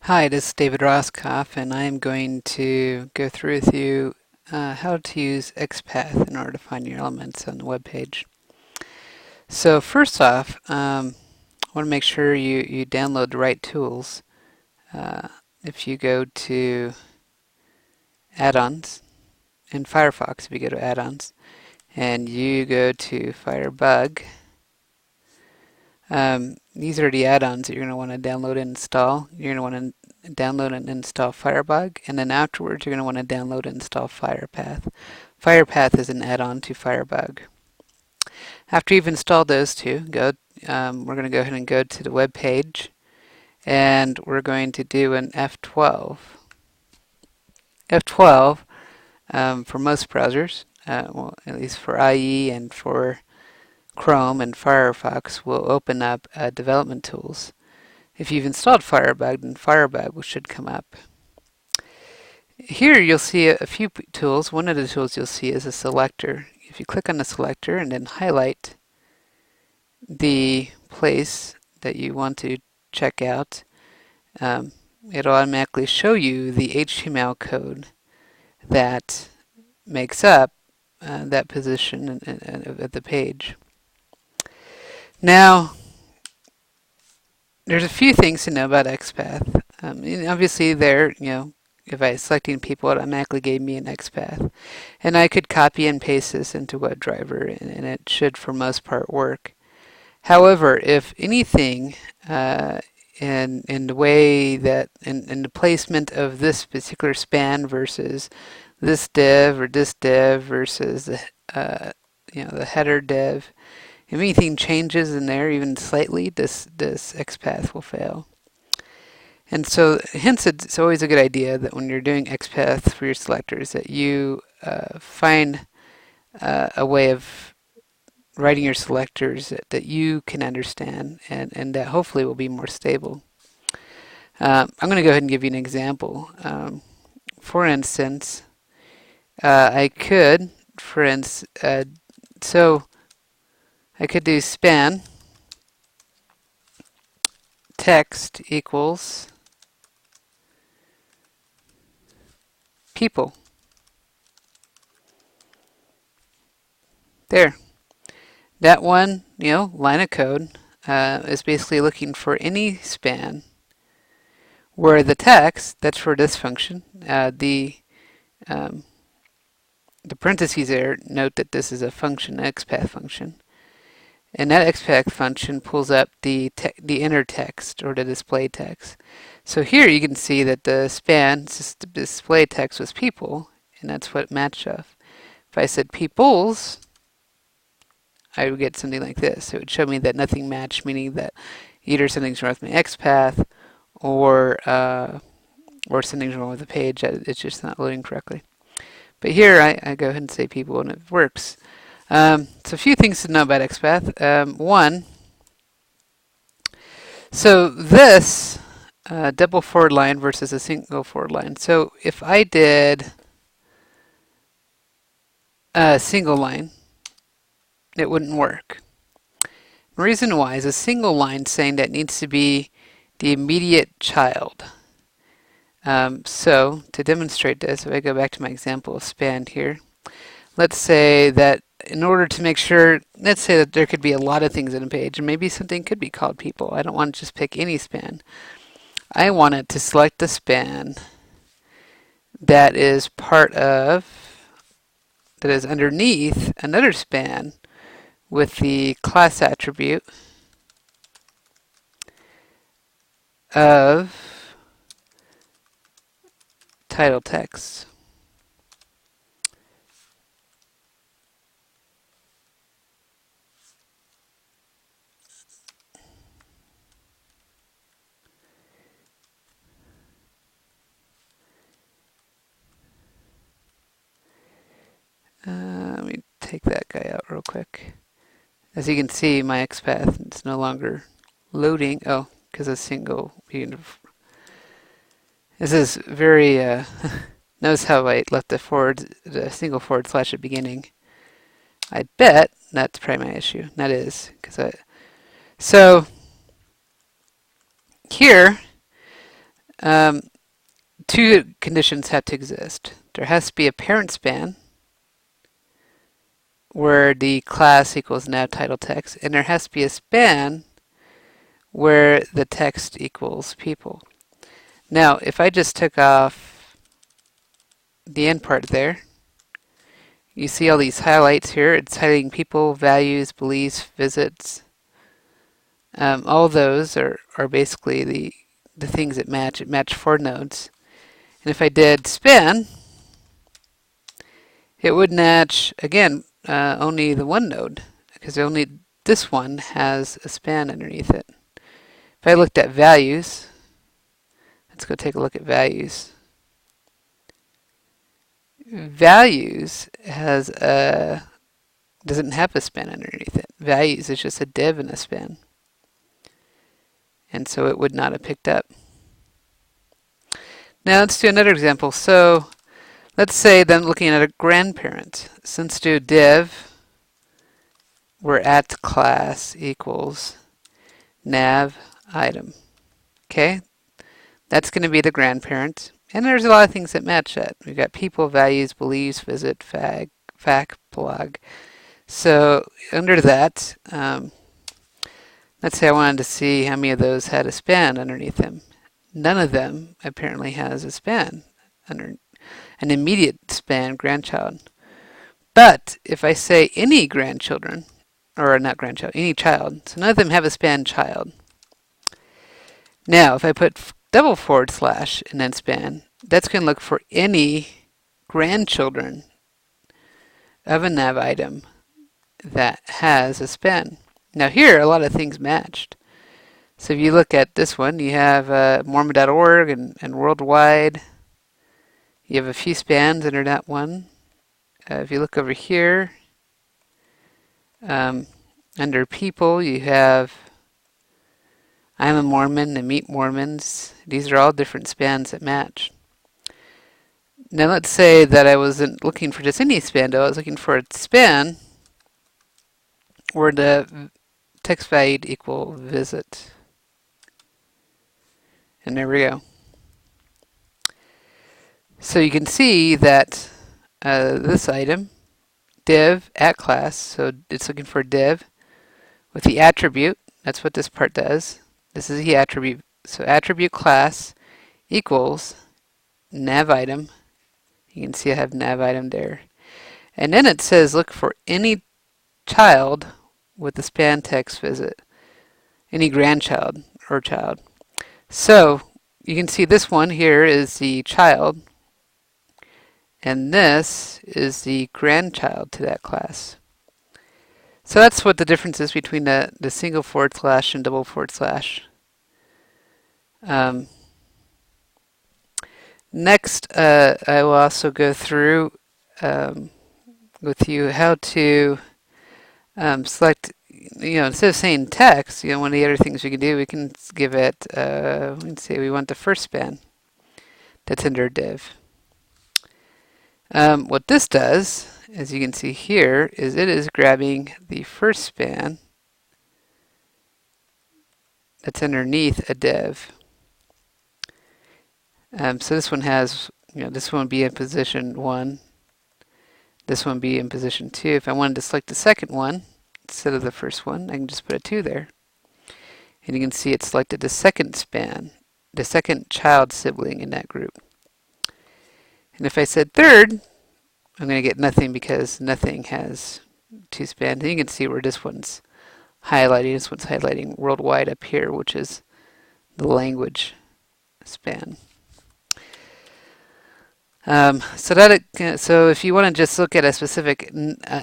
Hi, this is David Roskoff, and I'm going to go through with you how to use XPath in order to find your elements on the web page. So first off, I want to make sure you download the right tools. If you go to add-ons in Firefox, if you go to add-ons and you go to Firebug, these are the add-ons that you're going to want to download and install. You're going to want to download and install Firebug, and then afterwards you're going to want to download and install Firepath. Firepath is an add-on to Firebug. After you've installed those two, we're going to go ahead and go to the web page, and we're going to do an F12. F12 for most browsers, well, at least for IE and for Chrome and Firefox, will open up development tools. If you've installed Firebug, then Firebug should come up. Here you'll see a few tools. One of the tools you'll see is a selector. If you click on the selector and then highlight the place that you want to check out, it'll automatically show you the HTML code that makes up that position of the page. Now, there's a few things to know about XPath. Obviously, if I was selecting people, it automatically gave me an XPath. And I could copy and paste this into WebDriver, and it should, for most part, work. However, if anything, in the way that, in the placement of this particular span versus this div or this div versus the header div, if anything changes in there, even slightly, this XPath will fail. And so, hence, it's always a good idea that when you're doing XPath for your selectors, that you find a way of writing your selectors that you can understand and that hopefully will be more stable. I'm going to go ahead and give you an example. For instance, I could do span text equals people. There. That one, line of code is basically looking for any span where the text, that's for this function, the parentheses there note that this is a function, an XPath function. And that XPath function pulls up the inner text or the display text. So here you can see that the span display text was people, and that's what it matched up. If I said peoples, I would get something like this. It would show me that nothing matched, meaning that either something's wrong with my XPath or something's wrong with the page. It's just not loading correctly. But here I go ahead and say people, and it works. So a few things to know about XPath. One, so this double forward line versus a single forward line. So if I did a single line, it wouldn't work. The reason why is a single line saying that needs to be the immediate child. So to demonstrate this, if I go back to my example of span here, let's say that in order to make sure, let's say that there could be a lot of things in a page, and maybe something could be called people. I don't want to just pick any span. I want it to select the span that is underneath another span with the class attribute of title text. Let me take that guy out real quick. As you can see, my XPath is no longer loading. Oh, because a single. This is very. Notice how I left the single forward slash at beginning. I bet that's probably my issue. That is so here Um, two conditions have to exist. There has to be a parent span where the class equals nav title text, and there has to be a span where the text equals people. Now, if I just took off the end part there, you see all these highlights here. It's highlighting people, values, beliefs, visits. All those are basically the things that match. It matched 4 nodes. And if I did span, it would match, again, only the 1 node, because only this one has a span underneath it. If I looked at values, let's go take a look at values. Values doesn't have a span underneath it. Values is just a div and a span. And so it would not have picked up. Now let's do another example. So let's say that I'm looking at a grandparent. Since do div, we're at class equals nav item. Okay, that's going to be the grandparent. And there's a lot of things that match that. We've got people, values, beliefs, visit, fac, blog. So under that, let's say I wanted to see how many of those had a span underneath them. None of them apparently has a span, under an immediate span grandchild. But if I say any grandchildren, or not grandchild, any child, so none of them have a span child. Now, if I put double forward slash and then span, that's going to look for any grandchildren of a nav item that has a span. Now here, a lot of things matched. So if you look at this one, you have Mormon.org and worldwide. You have a few spans under that one. If you look over here, under people, you have I'm a Mormon and Meet Mormons. These are all different spans that match. Now let's say that I wasn't looking for just any span, though. I was looking for a span where the text value equal visit. And there we go. So you can see that this item, div at class, so it's looking for a div with the attribute. That's what this part does. This is the attribute. So attribute class equals nav item. You can see I have nav item there. And then it says look for any child with the span text visit. Any grandchild or child. So you can see this one here is the child. And this is the grandchild to that class. So that's what the difference is between the single forward slash and double forward slash. Next, I will also go through with you how to select, instead of saying text, one of the other things we can do, we can give it, let's say we want the first span that's under div. What this does, as you can see here, is it is grabbing the first span that's underneath a div. So this one has, this one would be in position 1. This one would be in position 2. If I wanted to select the second one instead of the first one, I can just put a 2 there. And you can see it selected the second span, the second child sibling in that group. And if I said third, I'm going to get nothing because nothing has 2 spans. And you can see where this one's highlighting. This one's highlighting worldwide up here, which is the language span. So if you want to just look at a specific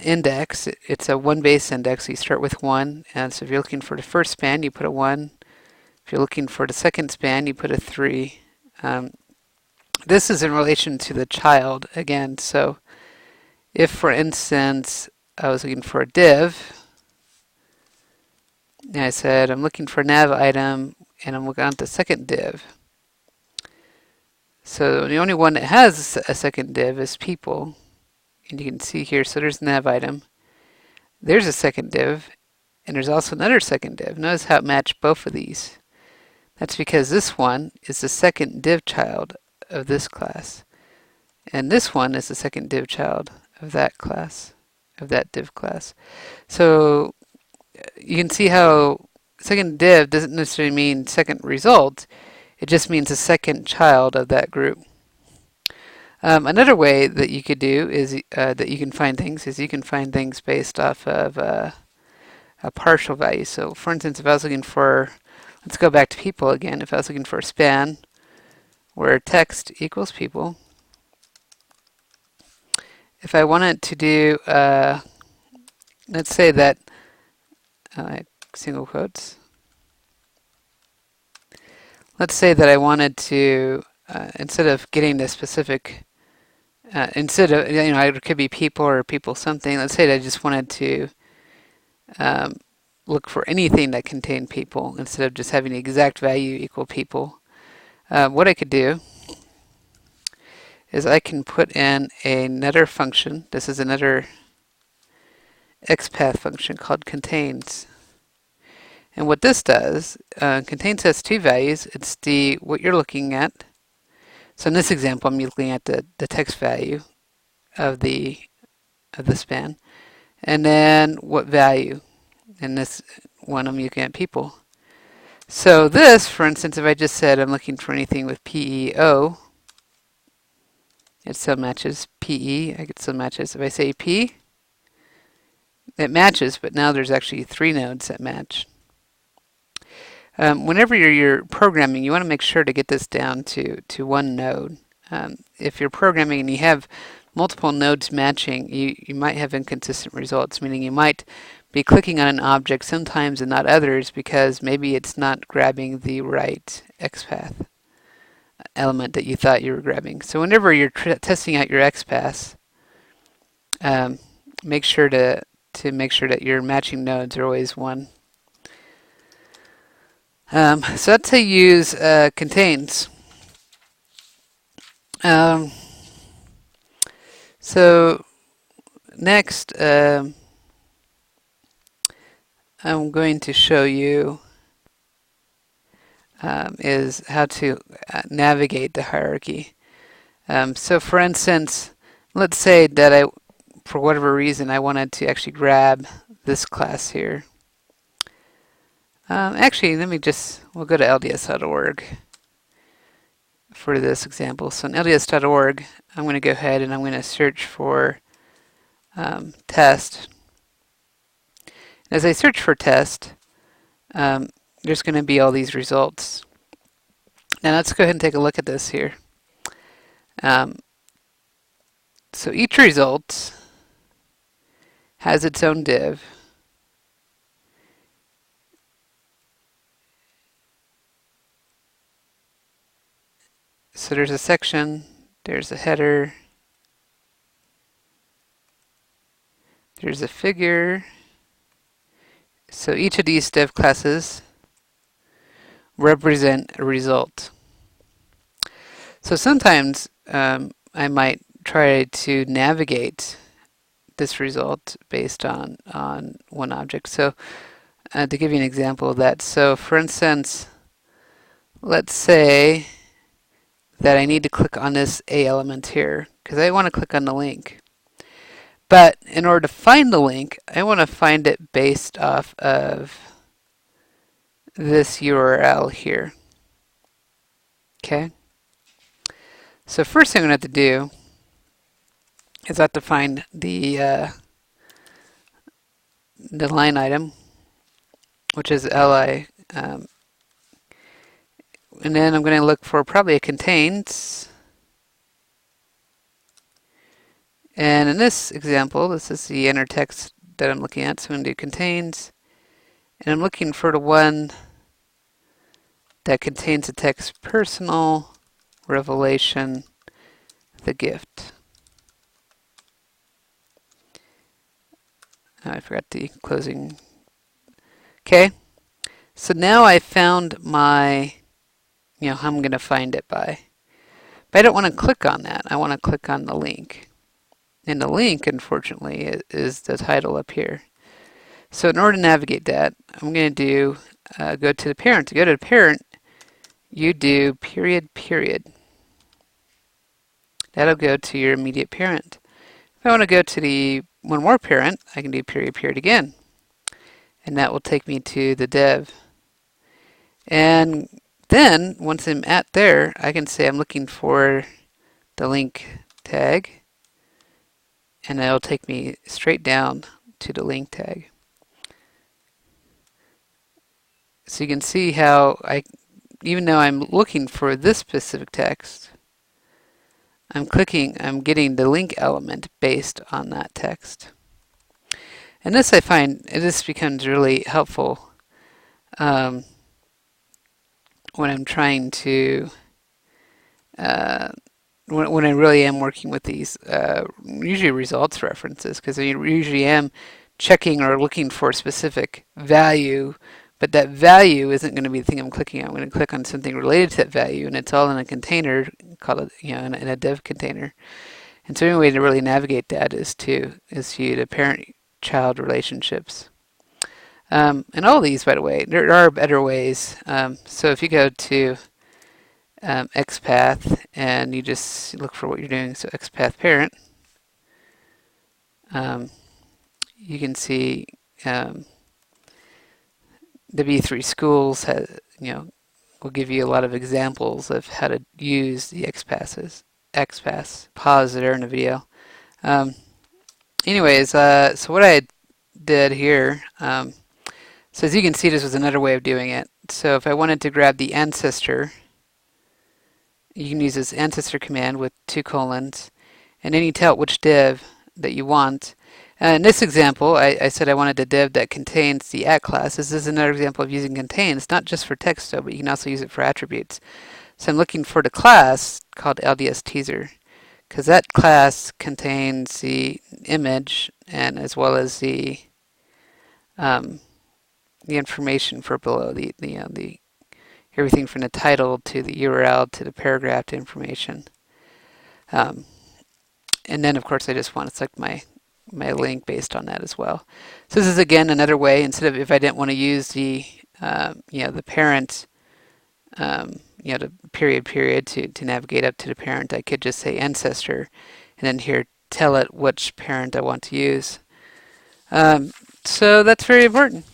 index, it's a 1 base index. So you start with 1. And so if you're looking for the first span, you put a 1. If you're looking for the second span, you put a 3. This is in relation to the child again. So if, for instance, I was looking for a div, and I said I'm looking for a nav item, and I'm looking at the second div. So the only one that has a second div is people. And you can see here, so there's nav item. There's a second div, and there's also another second div. Notice how it matched both of these. That's because this one is the second div child of this class. And this one is the second div child of that class, of that div class. So you can see how second div doesn't necessarily mean second result. It just means the second child of that group. Another way that you could do is that you can find things is you can find things based off of a partial value. So for instance, if I was looking for, let's go back to people again. If I was looking for a span where text equals people, if I wanted to do, let's say that, single quotes, let's say that I wanted to, instead of getting the specific, instead of, it could be people or people something, let's say that I just wanted to look for anything that contained people instead of just having the exact value equal people. What I could do is I can put in another function. This is another XPath function called contains. And what this does, contains has two values. It's what you're looking at. So in this example, I'm looking at the text value of the span, and then what value. In this one, I'm looking at people. So this, for instance, if I just said I'm looking for anything with PEO, it still matches PE. I get still matches. If I say P, it matches, but now there's actually 3 nodes that match. Whenever you're programming, you want to make sure to get this down to one node. If you're programming and you have multiple nodes matching, you might have inconsistent results, meaning you might be clicking on an object sometimes and not others because maybe it's not grabbing the right XPath element that you thought you were grabbing. So whenever you're testing out your XPaths, make sure to make sure that your matching nodes are always one. So that's how you use contains. So next, I'm going to show you is how to navigate the hierarchy. So for instance, let's say that for whatever reason, I wanted to actually grab this class here. Actually, we'll go to lds.org for this example. So in lds.org, I'm going to go ahead and I'm going to search for test. As I search for test, there's going to be all these results. Now let's go ahead and take a look at this here. So each result has its own div. So there's a section, there's a header, there's a figure. So each of these div classes represent a result. So sometimes I might try to navigate this result based on one object. So to give you an example of that, so for instance, let's say that I need to click on this A element here because I want to click on the link. But in order to find the link, I want to find it based off of this URL here. Okay. So first thing I'm going to have to do is I have to find the line item, which is li, and then I'm going to look for probably a contains. And in this example, this is the inner text that I'm looking at, so I'm going to do contains, and I'm looking for the one that contains the text personal revelation, the gift. Oh, I forgot the closing. Okay, so now I found my, how I'm going to find it by. But I don't want to click on that. I want to click on the link. And the link, unfortunately, is the title up here. So in order to navigate that, I'm going to do go to the parent. To go to the parent, you do period, period. That'll go to your immediate parent. If I want to go to the one more parent, I can do period, period again. And that will take me to the dev. And then, once I'm at there, I can say I'm looking for the link tag, and it'll take me straight down to the link tag. So you can see how even though I'm looking for this specific text, I'm getting the link element based on that text. And this I find, this becomes really helpful when I'm trying to, when I really am working with these, usually results references, because I usually am checking or looking for a specific value, but that value isn't going to be the thing I'm clicking on. I'm going to click on something related to that value, and it's all in a container called, in a dev container. And so, the only way to really navigate that is to use the parent-child relationships. And all these, by the way, there are better ways. So if you go to XPATH and you just look for what you're doing, so XPATH parent, you can see W3 Schools will give you a lot of examples of how to use the XPaths. Pause there in the video. Anyways, so what I did here, so as you can see, this was another way of doing it. So if I wanted to grab the ancestor, you can use this ancestor command with 2 colons, and then you tell it which div that you want. In this example, I said I wanted a div that contains the at class. This is another example of using contains, not just for text though, but you can also use it for attributes. So I'm looking for the class called LDS teaser, because that class contains the image and as well as the information for below the everything from the title to the URL to the paragraph to information. And then of course I just want to select my link based on that as well. So this is again another way, instead of, if I didn't want to use the the parent the period to navigate up to the parent, I could just say ancestor and then here tell it which parent I want to use. So that's very important.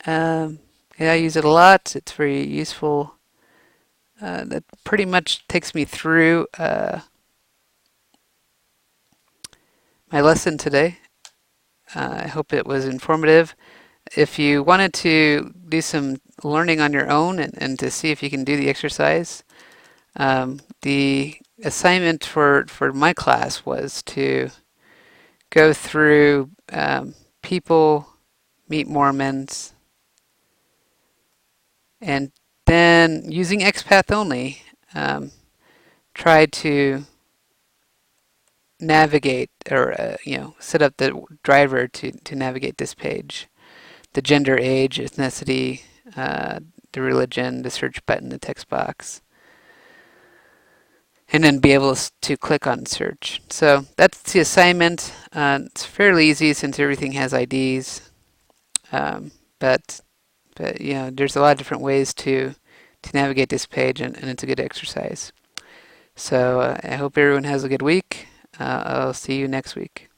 I use it a lot. It's very useful. That pretty much takes me through my lesson today. I hope it was informative. If you wanted to do some learning on your own and to see if you can do the exercise, the assignment for my class was to go through people, meet Mormons, and then using XPath only, try to navigate or set up the driver to navigate this page. The gender, age, ethnicity, the religion, the search button, the text box, and then be able to click on search. So that's the assignment. It's fairly easy since everything has IDs, but there's a lot of different ways to navigate this page, and it's a good exercise. So I hope everyone has a good week. I'll see you next week.